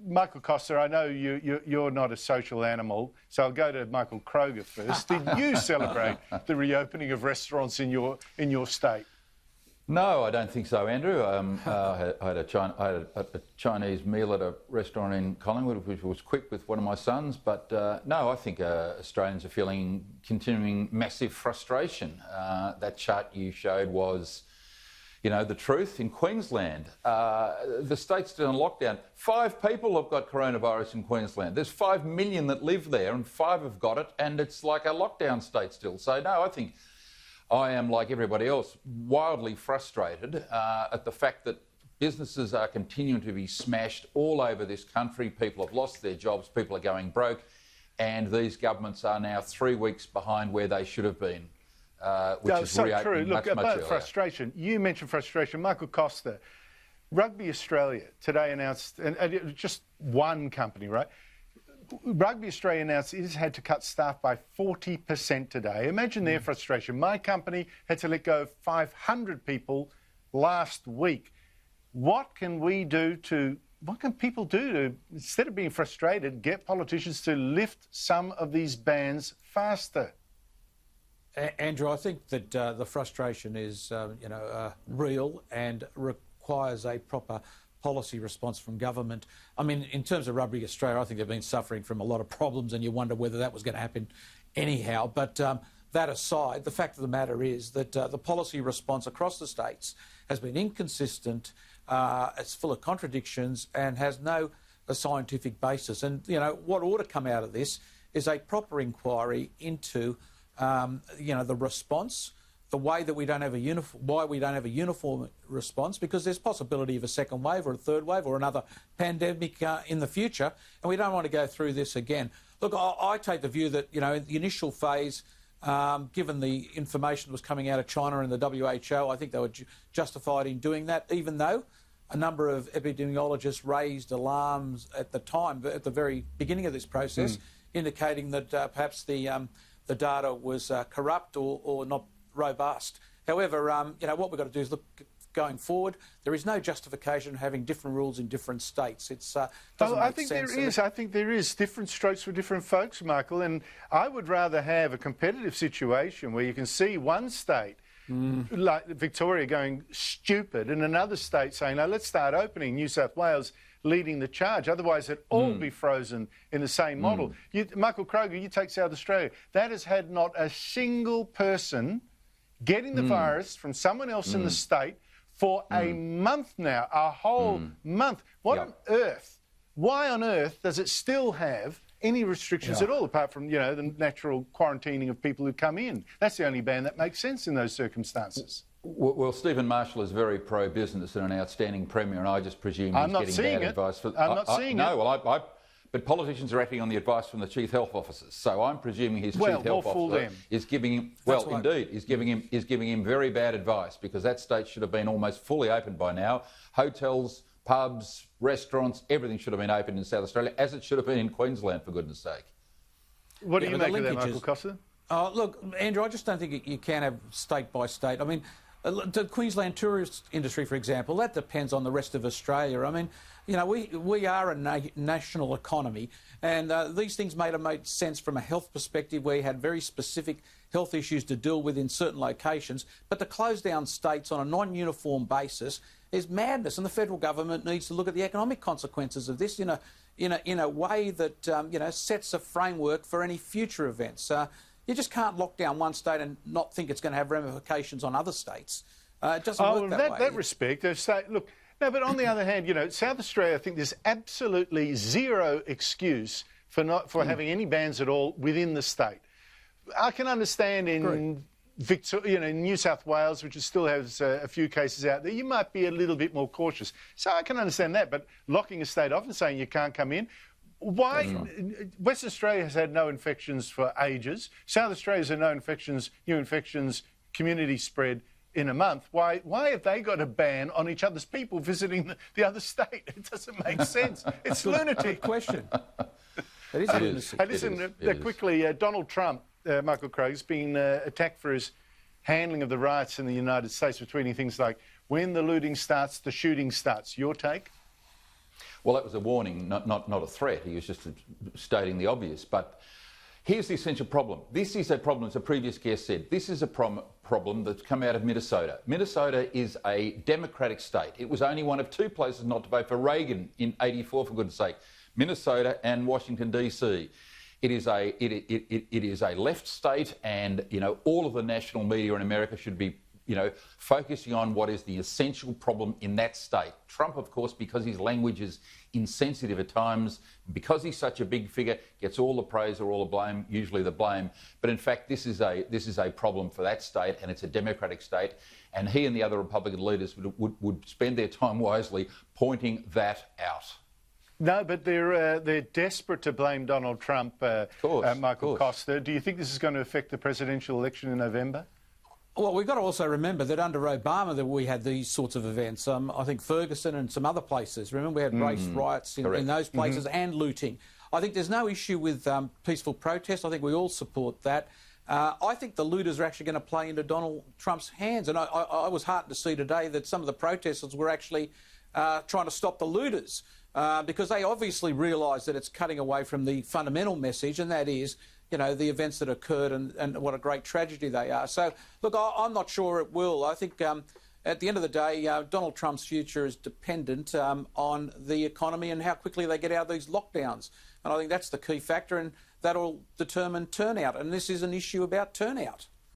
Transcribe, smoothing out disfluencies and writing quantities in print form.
Michael Costa, I know you're not a social animal, so I'll go to Michael Kroger first. Did you celebrate the reopening of restaurants in your state? No, I don't think so, Andrew. I had a Chinese meal at a restaurant in Collingwood, which was quick with one of my sons. But no, I think Australians are feeling continuing massive frustration. That chart you showed was, the truth. In Queensland, the state's still in lockdown. 5 people have got coronavirus in Queensland. There's 5 million that live there, and 5 have got it, and it's like a lockdown state still. So no, I think I am, like everybody else, wildly frustrated at the fact that businesses are continuing to be smashed all over this country. People have lost their jobs, people are going broke, and these governments are now 3 weeks behind where they should have been, which is so reopening true. Look, much about earlier. frustration, you mentioned frustration. Michael Costa, Rugby Australia today announced, and just one company, right? Rugby Australia announced it has had to cut staff by 40% today. Imagine their frustration. My company had to let go of 500 people last week. What can people do to, instead of being frustrated, get politicians to lift some of these bans faster? Andrew, I think that the frustration is, real and requires a proper policy response from government. I mean, in terms of Rugby Australia, I think they've been suffering from a lot of problems, and you wonder whether that was going to happen anyhow. But that aside, the fact of the matter is that the policy response across the states has been inconsistent, it's full of contradictions, and has no scientific basis. And, what ought to come out of this is a proper inquiry into, the response, the way that we don't have a uniform response, because there's possibility of a second wave or a third wave or another pandemic in the future, and we don't want to go through this again. Look, I take the view that, in the initial phase, given the information that was coming out of China and the WHO, I think they were justified in doing that, even though a number of epidemiologists raised alarms at the time, at the very beginning of this process, indicating that perhaps the data was corrupt or not robust. However, what we've got to do is look going forward. There is no justification having different rules in different states. It's doesn't make sense. I think there is different strokes for different folks, Michael. And I would rather have a competitive situation where you can see one state, like Victoria, going stupid, and another state saying, "No, let's start opening." New South Wales leading the charge. Otherwise, it'd all be frozen in the same model. Michael Kroger, you take South Australia. That has had not a single person getting the virus from someone else in the state for a month now, a whole month. What on earth? Why on earth does it still have any restrictions at all, apart from, the natural quarantining of people who come in? That's the only ban that makes sense in those circumstances. Well, Stephen Marshall is very pro-business and an outstanding premier, and I just presume he's getting bad advice. I'm not seeing it. No, well, but politicians are acting on the advice from the chief health officers, so I'm presuming his chief health officer is giving him. Is giving him very bad advice, because that state should have been almost fully open by now. Hotels, pubs, restaurants, everything should have been open in South Australia, as it should have been in Queensland, for goodness sake. What do you make of that, Michael Costa? Look, Andrew, I just don't think you can have state by state. I mean, the Queensland tourist industry, for example, that depends on the rest of Australia. I mean, we are a national economy, and these things may have made sense from a health perspective, where you had very specific health issues to deal with in certain locations. But to close down states on a non-uniform basis is madness, and the federal government needs to look at the economic consequences of this in a way that sets a framework for any future events. You just can't lock down one state and not think it's going to have ramifications on other states. It doesn't work that way. That respect, look. No, but on the other hand, South Australia, I think there's absolutely zero excuse for having any bans at all within the state. I can understand in Victoria, in New South Wales, which still has a few cases out there, you might be a little bit more cautious. So I can understand that, but locking a state off and saying you can't come in. Why? Western Australia has had no infections for ages. South Australia's had no infections, new infections, community spread in a month. Why have they got a ban on each other's people visiting the other state? It doesn't make sense. It's lunatic. Good question. It is lunacy. Hey, listen, quickly, Donald Trump, Michael Kroger, has been attacked for his handling of the riots in the United States, tweeting things like, "When the looting starts, the shooting starts." Your take? Well, that was a warning, not a threat. He was just stating the obvious. But here's the essential problem. This is a problem, as a previous guest said, this is a problem that's come out of Minnesota. Minnesota is a democratic state. It was only one of two places not to vote for Reagan in '84, for goodness sake. Minnesota and Washington, D.C. It is a left state, and, you know, all of the national media in America should be, you know, focusing on what is the essential problem in that state. Trump, of course, because his language is insensitive at times, because he's such a big figure, gets all the praise or all the blame, usually the blame. But in fact, this is a problem for that state, and it's a democratic state. And he and the other Republican leaders would spend their time wisely pointing that out. No, but they're desperate to blame Donald Trump, Michael Costa. Do you think this is going to affect the presidential election in November? Well, we've got to also remember that under Obama that we had these sorts of events. I think Ferguson and some other places. Remember, we had race riots in those places and looting. I think there's no issue with peaceful protest. I think we all support that. I think the looters are actually going to play into Donald Trump's hands. And I was heartened to see today that some of the protesters were actually trying to stop the looters because they obviously realise that it's cutting away from the fundamental message, and that is, you know, the events that occurred and what a great tragedy they are. So, look, I'm not sure it will. I think at the end of the day, Donald Trump's future is dependent on the economy and how quickly they get out of these lockdowns. And I think that's the key factor, and that'll determine turnout. And this is an issue about turnout.